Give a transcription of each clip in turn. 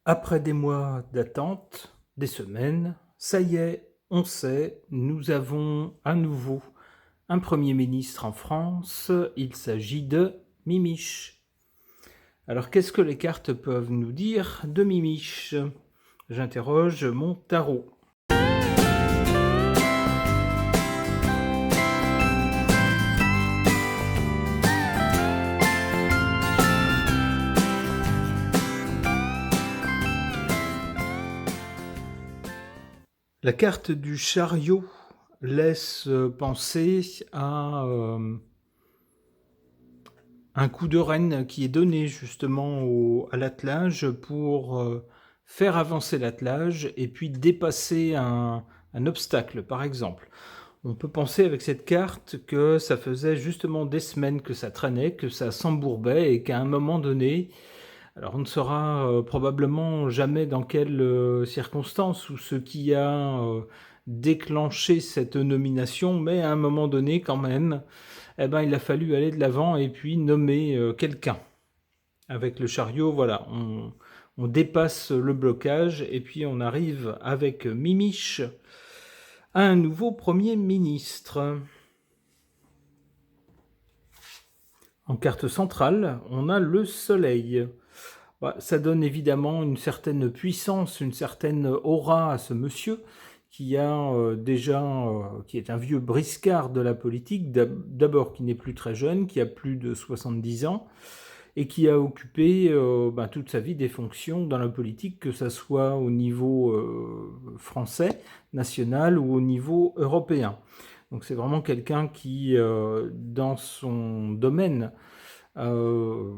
Après des mois d'attente, des semaines, ça y est, on sait, nous avons à nouveau un Premier ministre en France, il s'agit de Mimiche. Alors qu'est-ce que les cartes peuvent nous dire de Mimiche? J'interroge mon tarot. La carte du chariot laisse penser à un coup de reine qui est donné justement à l'attelage pour faire avancer l'attelage et puis dépasser un obstacle, par exemple. On peut penser avec cette carte que ça faisait justement des semaines que ça traînait, que ça s'embourbait et qu'à un moment donné, alors on ne saura probablement jamais dans quelles circonstances ou ce qui a déclenché cette nomination, mais à un moment donné quand même, eh ben, il a fallu aller de l'avant et puis nommer quelqu'un. Avec le chariot, voilà, on dépasse le blocage et puis on arrive avec Mimiche à un nouveau Premier ministre. En carte centrale, on a le Soleil. Ça donne évidemment une certaine puissance, une certaine aura à ce monsieur qui a qui est un vieux briscard de la politique, d'abord qui n'est plus très jeune, qui a plus de 70 ans, et qui a occupé toute sa vie des fonctions dans la politique, que ce soit au niveau français, national ou au niveau européen. Donc c'est vraiment quelqu'un qui, dans son domaine, euh,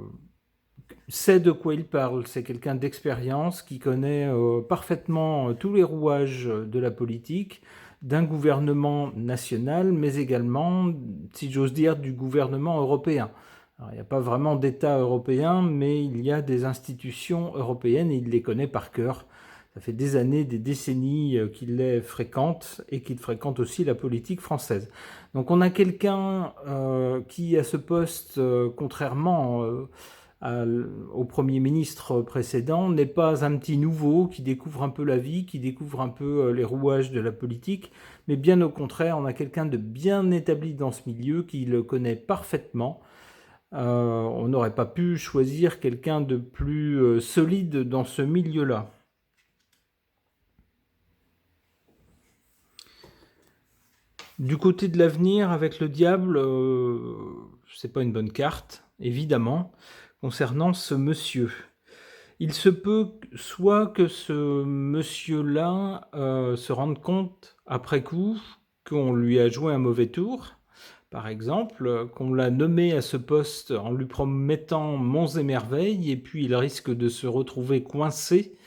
sait de quoi il parle. C'est quelqu'un d'expérience qui connaît parfaitement tous les rouages de la politique, d'un gouvernement national, mais également, si j'ose dire, du gouvernement européen. Alors, il n'y a pas vraiment d'État européen, mais il y a des institutions européennes et il les connaît par cœur. Ça fait des années, des décennies qu'il les fréquente et qu'il fréquente aussi la politique française. Donc on a quelqu'un qui, à ce poste, contrairement au Premier ministre précédent, n'est pas un petit nouveau qui découvre un peu la vie, qui découvre un peu les rouages de la politique, mais bien au contraire, on a quelqu'un de bien établi dans ce milieu qui le connaît parfaitement. On n'aurait pas pu choisir quelqu'un de plus solide dans ce milieu-là. Du côté de l'avenir, avec le diable, c'est pas une bonne carte, évidemment, concernant ce monsieur. Il se peut soit que ce monsieur-là se rende compte après coup qu'on lui a joué un mauvais tour, par exemple, qu'on l'a nommé à ce poste en lui promettant monts et merveilles, et puis il risque de se retrouver coincé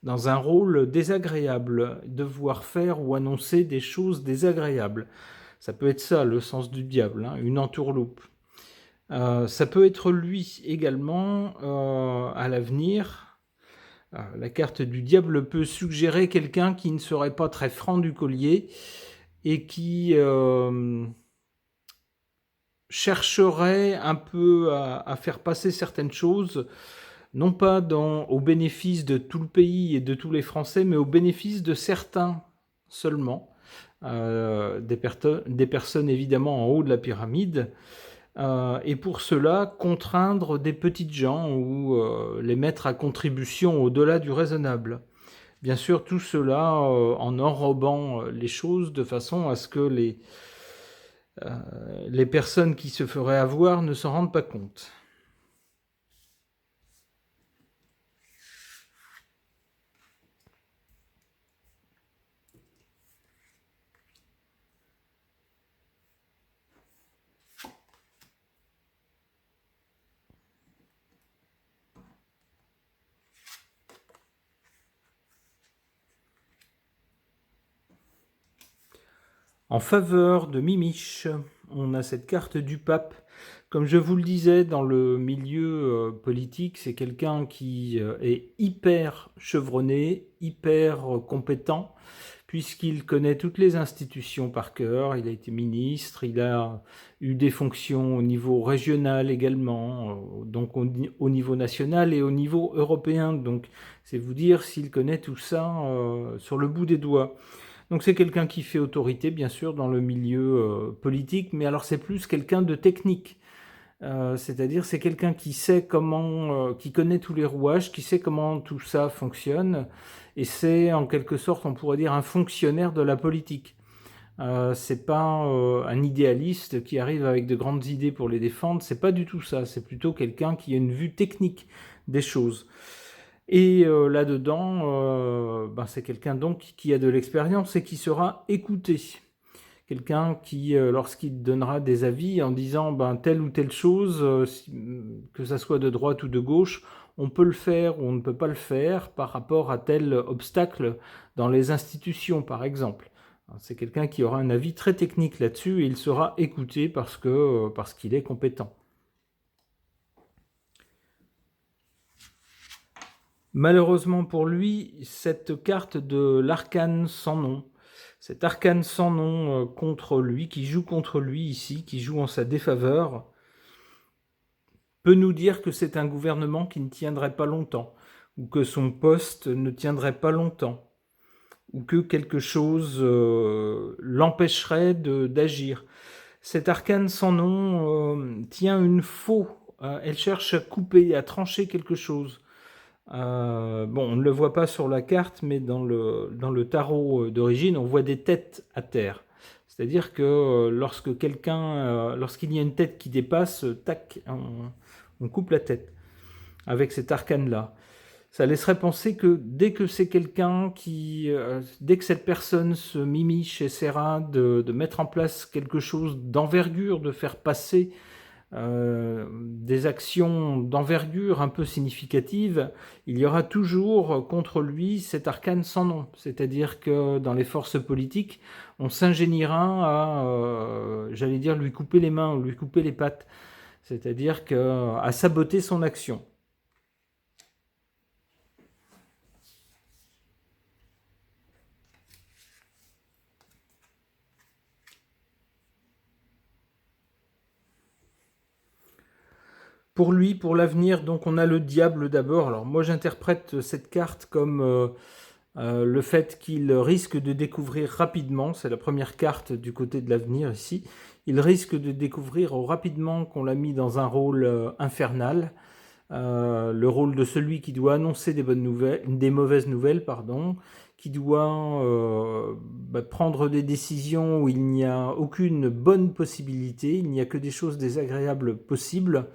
dans un rôle désagréable, devoir faire ou annoncer des choses désagréables. Ça peut être ça le sens du diable, hein, une entourloupe. Ça peut être lui également à l'avenir. La carte du diable peut suggérer quelqu'un qui ne serait pas très franc du collier et qui chercherait un peu à faire passer certaines choses, non pas au bénéfice de tout le pays et de tous les Français, mais au bénéfice de certains seulement, des personnes évidemment en haut de la pyramide, et pour cela contraindre des petites gens ou les mettre à contribution au-delà du raisonnable. Bien sûr, tout cela en enrobant les choses de façon à ce que les personnes qui se feraient avoir ne s'en rendent pas compte. En faveur de Mimiche, on a cette carte du pape. Comme je vous le disais, dans le milieu politique, c'est quelqu'un qui est hyper chevronné, hyper compétent, puisqu'il connaît toutes les institutions par cœur. Il a été ministre, il a eu des fonctions au niveau régional également, donc au niveau national et au niveau européen. Donc c'est vous dire s'il connaît tout ça sur le bout des doigts. Donc c'est quelqu'un qui fait autorité, bien sûr, dans le milieu politique, mais alors c'est plus quelqu'un de technique. C'est-à-dire c'est quelqu'un qui sait comment, qui connaît tous les rouages, qui sait comment tout ça fonctionne, et c'est en quelque sorte, on pourrait dire, un fonctionnaire de la politique. C'est pas un idéaliste qui arrive avec de grandes idées pour les défendre, c'est pas du tout ça, c'est plutôt quelqu'un qui a une vue technique des choses. Et là-dedans, c'est quelqu'un donc qui a de l'expérience et qui sera écouté. Quelqu'un qui, lorsqu'il donnera des avis en disant telle ou telle chose, que ça soit de droite ou de gauche, on peut le faire ou on ne peut pas le faire par rapport à tel obstacle dans les institutions, par exemple. C'est quelqu'un qui aura un avis très technique là-dessus et il sera écouté parce qu'il est compétent. Malheureusement pour lui, cette carte de l'arcane sans nom, cet arcane sans nom contre lui, qui joue contre lui ici, qui joue en sa défaveur, peut nous dire que c'est un gouvernement qui ne tiendrait pas longtemps, ou que son poste ne tiendrait pas longtemps, ou que quelque chose l'empêcherait d'agir. Cette arcane sans nom tient une faux, elle cherche à couper, à trancher quelque chose. On ne le voit pas sur la carte, mais dans le tarot d'origine, on voit des têtes à terre. C'est-à-dire que lorsqu'il y a une tête qui dépasse, tac, on coupe la tête avec cet arcane-là. Ça laisserait penser que dès que c'est quelqu'un dès que cette personne se mimiche, essaiera de mettre en place quelque chose d'envergure, de faire passer des actions d'envergure un peu significatives, il y aura toujours contre lui cet arcane sans nom. C'est-à-dire que dans les forces politiques, on s'ingéniera à, j'allais dire, lui couper les mains ou lui couper les pattes. C'est-à-dire à saboter son action. Pour lui, pour l'avenir, donc on a le diable d'abord. Alors moi j'interprète cette carte comme le fait qu'il risque de découvrir rapidement, c'est la première carte du côté de l'avenir ici, il risque de découvrir rapidement qu'on l'a mis dans un rôle infernal, le rôle de celui qui doit annoncer des mauvaises nouvelles, qui doit prendre des décisions où il n'y a aucune bonne possibilité, il n'y a que des choses désagréables possibles.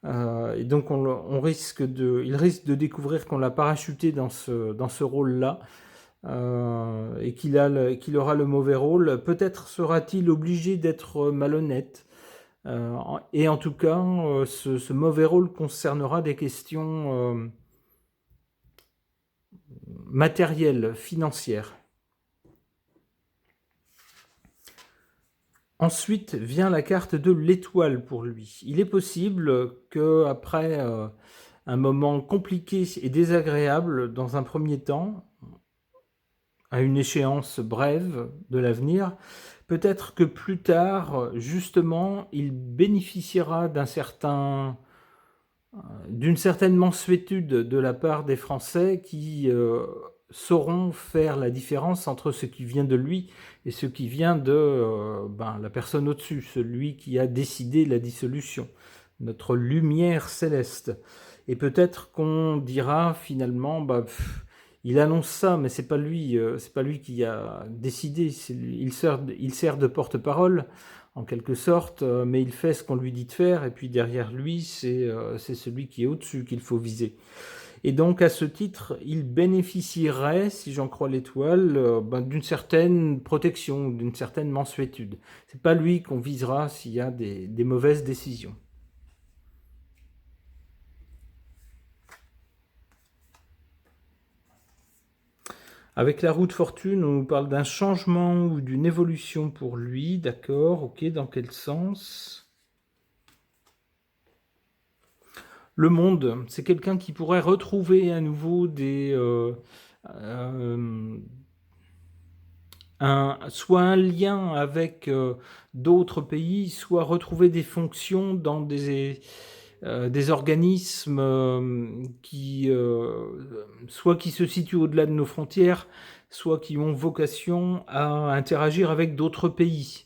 Et donc il risque de découvrir qu'on l'a parachuté dans ce rôle-là et qu'il aura le mauvais rôle. Peut-être sera-t-il obligé d'être malhonnête. Et en tout cas, ce mauvais rôle concernera des questions matérielles, financières. Ensuite vient la carte de l'étoile pour lui. Il est possible qu'après un moment compliqué et désagréable dans un premier temps, à une échéance brève de l'avenir, peut-être que plus tard, justement, il bénéficiera d'une certaine mansuétude de la part des Français qui sauront faire la différence entre ce qui vient de lui et ce qui vient de la personne au-dessus, celui qui a décidé la dissolution, notre lumière céleste. Et peut-être qu'on dira finalement, il annonce ça, mais c'est pas lui qui a décidé. Il sert de porte-parole en quelque sorte, mais il fait ce qu'on lui dit de faire. Et puis derrière lui, c'est celui qui est au-dessus qu'il faut viser. Et donc à ce titre, il bénéficierait, si j'en crois l'étoile, d'une certaine protection, d'une certaine mansuétude. C'est pas lui qu'on visera s'il y a des mauvaises décisions. Avec la roue de fortune, on nous parle d'un changement ou d'une évolution pour lui, d'accord, ok, dans quel sens? Le monde, c'est quelqu'un qui pourrait retrouver à nouveau soit un lien avec d'autres pays, soit retrouver des fonctions dans des organismes soit qui se situent au-delà de nos frontières, soit qui ont vocation à interagir avec d'autres pays.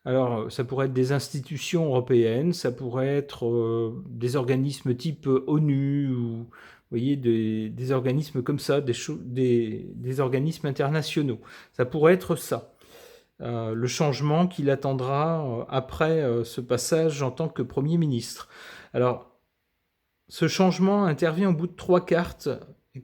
Alors, ça pourrait être des institutions européennes, ça pourrait être des organismes type ONU, ou vous voyez, des organismes comme ça, des organismes internationaux. Ça pourrait être ça. Le changement qu'il attendra après ce passage en tant que Premier ministre. Alors, ce changement intervient au bout de 3 cartes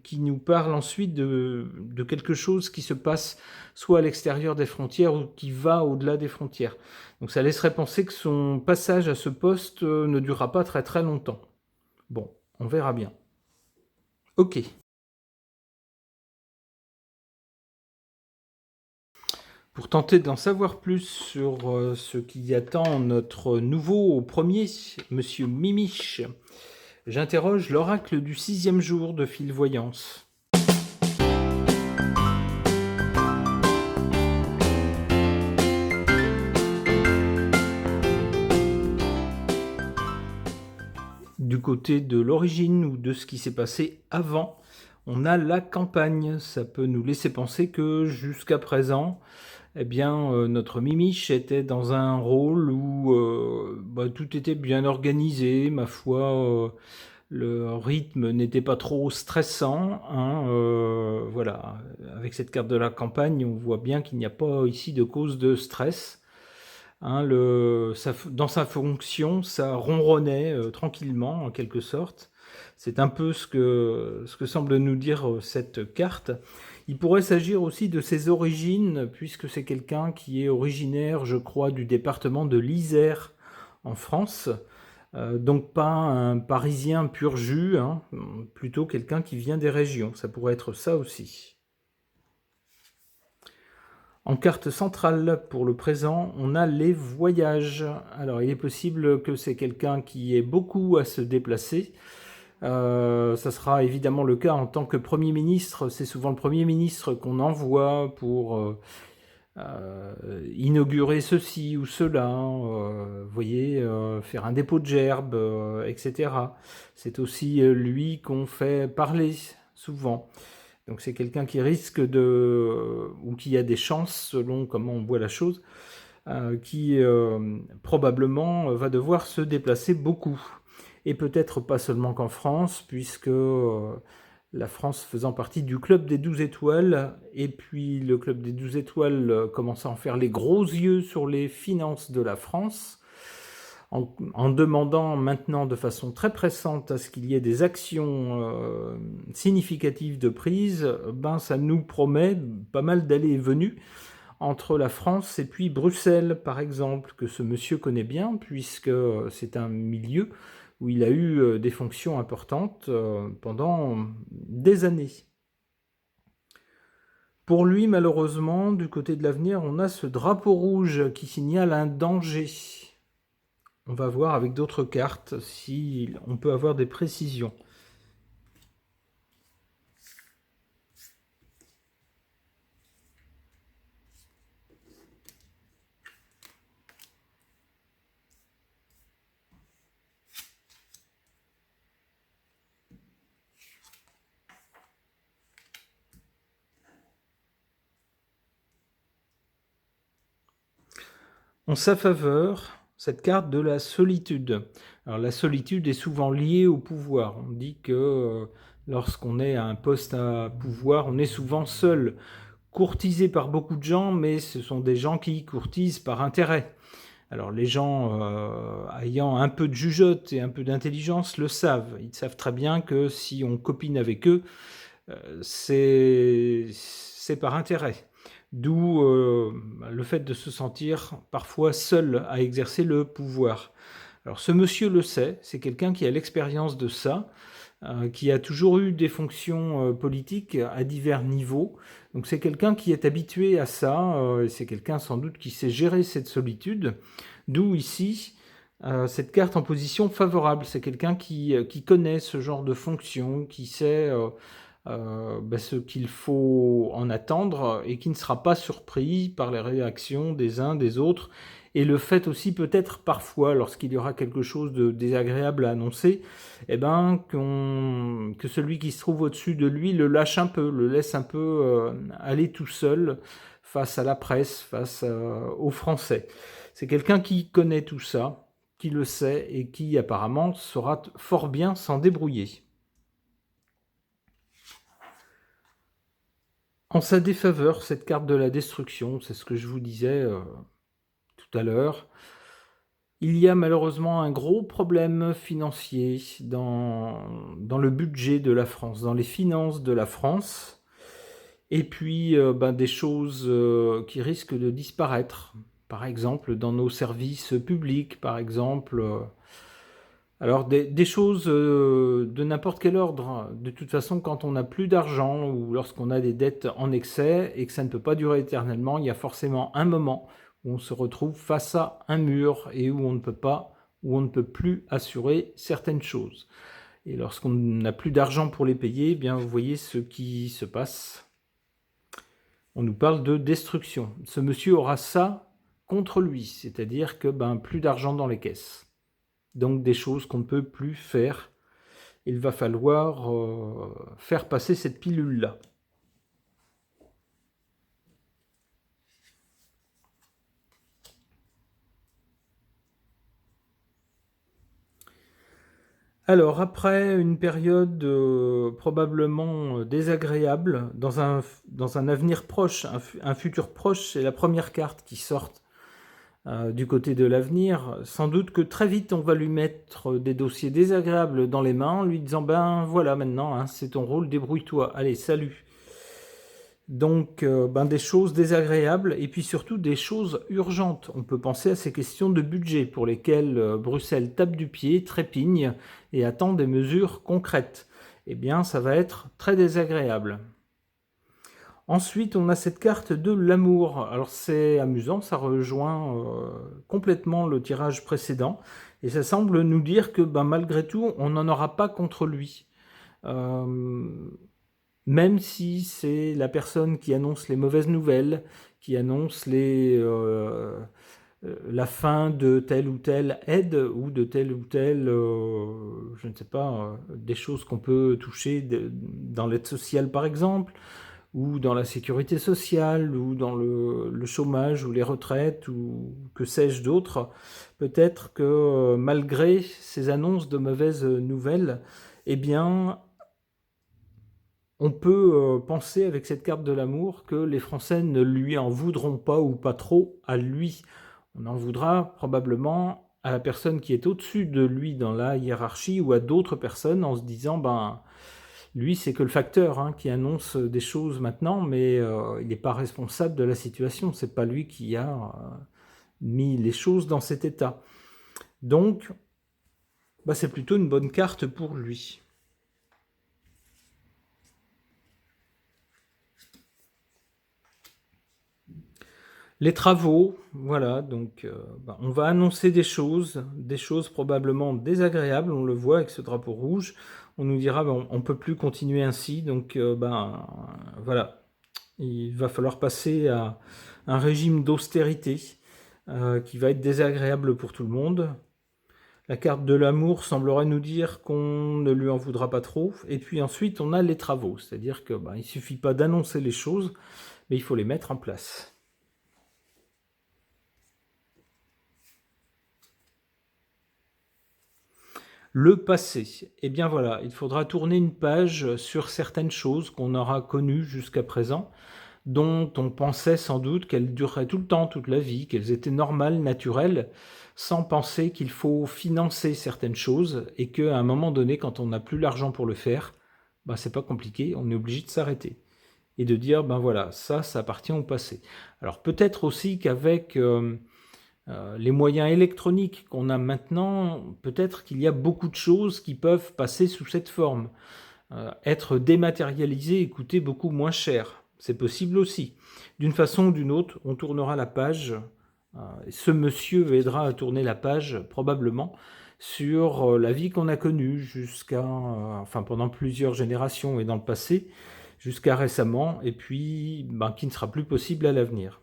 qui nous parlent ensuite de quelque chose qui se passe soit à l'extérieur des frontières ou qui va au-delà des frontières. Donc ça laisserait penser que son passage à ce poste ne durera pas très très longtemps. Bon, on verra bien. Ok. Pour tenter d'en savoir plus sur ce qui attend notre nouveau premier, Monsieur Mimiche, j'interroge l'oracle du 6e jour de Fil-Voyance. Du côté de l'origine ou de ce qui s'est passé avant, on a la campagne. Ça peut nous laisser penser que jusqu'à présent, eh bien, notre Mimiche était dans un rôle où tout était bien organisé, ma foi. Le rythme n'était pas trop stressant, hein, voilà. Avec cette carte de la campagne, on voit bien qu'il n'y a pas ici de cause de stress. Hein, dans sa fonction, ça ronronnait tranquillement, en quelque sorte. C'est un peu ce que semble nous dire cette carte. Il pourrait s'agir aussi de ses origines, puisque c'est quelqu'un qui est originaire, je crois, du département de l'Isère, en France. Donc pas un Parisien pur jus, hein, plutôt quelqu'un qui vient des régions. Ça pourrait être ça aussi. En carte centrale, pour le présent, on a les voyages. Alors, il est possible que c'est quelqu'un qui ait beaucoup à se déplacer. Ça sera évidemment le cas en tant que Premier ministre. C'est souvent le Premier ministre qu'on envoie pour inaugurer ceci ou cela, vous voyez, faire un dépôt de gerbe, etc. C'est aussi lui qu'on fait parler souvent. Donc c'est quelqu'un qui risque ou qui a des chances, selon comment on voit la chose, qui probablement va devoir se déplacer beaucoup. Et peut-être pas seulement qu'en France, puisque la France faisant partie du Club des 12 étoiles, et puis le Club des 12 étoiles commence à en faire les gros yeux sur les finances de la France, en demandant maintenant de façon très pressante à ce qu'il y ait des actions significatives de prise, ça nous promet pas mal d'allées et venues entre la France et puis Bruxelles, par exemple, que ce monsieur connaît bien, puisque c'est un milieu où il a eu des fonctions importantes pendant des années. Pour lui, malheureusement, du côté de l'avenir, on a ce drapeau rouge qui signale un danger. On va voir avec d'autres cartes si on peut avoir des précisions. En sa faveur, cette carte de la solitude. Alors la solitude est souvent liée au pouvoir. On dit que lorsqu'on est à un poste à pouvoir, on est souvent seul, courtisé par beaucoup de gens, mais ce sont des gens qui courtisent par intérêt. Alors les gens ayant un peu de jugeote et un peu d'intelligence le savent. Ils savent très bien que si on copine avec eux, c'est par intérêt. D'où le fait de se sentir parfois seul à exercer le pouvoir. Alors ce monsieur le sait, c'est quelqu'un qui a l'expérience de ça, qui a toujours eu des fonctions politiques à divers niveaux. Donc c'est quelqu'un qui est habitué à ça, c'est quelqu'un sans doute qui sait gérer cette solitude. D'où ici cette carte en position favorable. C'est quelqu'un qui connaît ce genre de fonction, qui sait ce qu'il faut en attendre et qui ne sera pas surpris par les réactions des uns, des autres. Et le fait aussi peut-être parfois, lorsqu'il y aura quelque chose de désagréable à annoncer, que celui qui se trouve au-dessus de lui le lâche un peu, le laisse un peu aller tout seul face à la presse, face aux Français. C'est quelqu'un qui connaît tout ça, qui le sait et qui apparemment saura fort bien s'en débrouiller. En sa défaveur, cette carte de la destruction, c'est ce que je vous disais tout à l'heure, il y a malheureusement un gros problème financier dans le budget de la France, dans les finances de la France, et puis des choses qui risquent de disparaître. Par exemple, dans nos services publics, par exemple. Alors, des choses de n'importe quel ordre. De toute façon, quand on n'a plus d'argent ou lorsqu'on a des dettes en excès et que ça ne peut pas durer éternellement, il y a forcément un moment où on se retrouve face à un mur et où on ne peut plus assurer certaines choses. Et lorsqu'on n'a plus d'argent pour les payer, eh bien, vous voyez ce qui se passe. On nous parle de destruction. Ce monsieur aura ça contre lui, c'est-à-dire que plus d'argent dans les caisses. Donc des choses qu'on ne peut plus faire. Il va falloir faire passer cette pilule-là. Alors après une période probablement désagréable, dans un avenir proche, un futur proche, c'est la première carte qui sort du côté de l'avenir, sans doute que très vite on va lui mettre des dossiers désagréables dans les mains, en lui disant voilà maintenant, hein, c'est ton rôle, débrouille-toi, allez salut. Donc des choses désagréables et puis surtout des choses urgentes. On peut penser à ces questions de budget pour lesquelles Bruxelles tape du pied, trépigne et attend des mesures concrètes. Eh bien ça va être très désagréable. Ensuite, on a cette carte de l'amour. Alors c'est amusant, ça rejoint complètement le tirage précédent. Et ça semble nous dire que malgré tout, on n'en aura pas contre lui. Même si c'est la personne qui annonce les mauvaises nouvelles, qui annonce la fin de telle ou telle aide ou de telle ou telle, je ne sais pas, des choses qu'on peut toucher dans l'aide sociale par exemple, ou dans la sécurité sociale, ou dans le chômage, ou les retraites, ou que sais-je d'autre. Peut-être que malgré ces annonces de mauvaises nouvelles, eh bien, on peut penser avec cette carte de l'amour que les Français ne lui en voudront pas, ou pas trop à lui. On en voudra probablement à la personne qui est au-dessus de lui dans la hiérarchie, ou à d'autres personnes en se disant, lui, c'est que le facteur qui annonce des choses maintenant, mais il n'est pas responsable de la situation. C'est pas lui qui a mis les choses dans cet état. Donc, c'est plutôt une bonne carte pour lui. Les travaux, voilà, donc on va annoncer des choses probablement désagréables, on le voit avec ce drapeau rouge. On nous dira on ne peut plus continuer ainsi, donc voilà, il va falloir passer à un régime d'austérité qui va être désagréable pour tout le monde. La carte de l'amour semblerait nous dire qu'on ne lui en voudra pas trop. Et puis ensuite, on a les travaux, c'est-à-dire que il suffit pas d'annoncer les choses, mais il faut les mettre en place. Le passé, eh bien voilà, il faudra tourner une page sur certaines choses qu'on aura connues jusqu'à présent, dont on pensait sans doute qu'elles dureraient tout le temps, toute la vie, qu'elles étaient normales, naturelles, sans penser qu'il faut financer certaines choses et qu'à un moment donné, quand on n'a plus l'argent pour le faire, c'est pas compliqué, on est obligé de s'arrêter et de dire voilà, ça appartient au passé. Alors peut-être aussi qu'avec les moyens électroniques qu'on a maintenant, peut-être qu'il y a beaucoup de choses qui peuvent passer sous cette forme. Être dématérialisées et coûter beaucoup moins cher. C'est possible aussi. D'une façon ou d'une autre, on tournera la page Ce monsieur aidera à tourner la page probablement sur, la vie qu'on a connue jusqu'à, enfin pendant plusieurs générations et dans le passé, jusqu'à récemment et puis, ben, qui ne sera plus possible à l'avenir.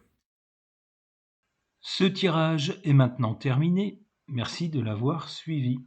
Ce tirage est maintenant terminé. Merci de l'avoir suivi.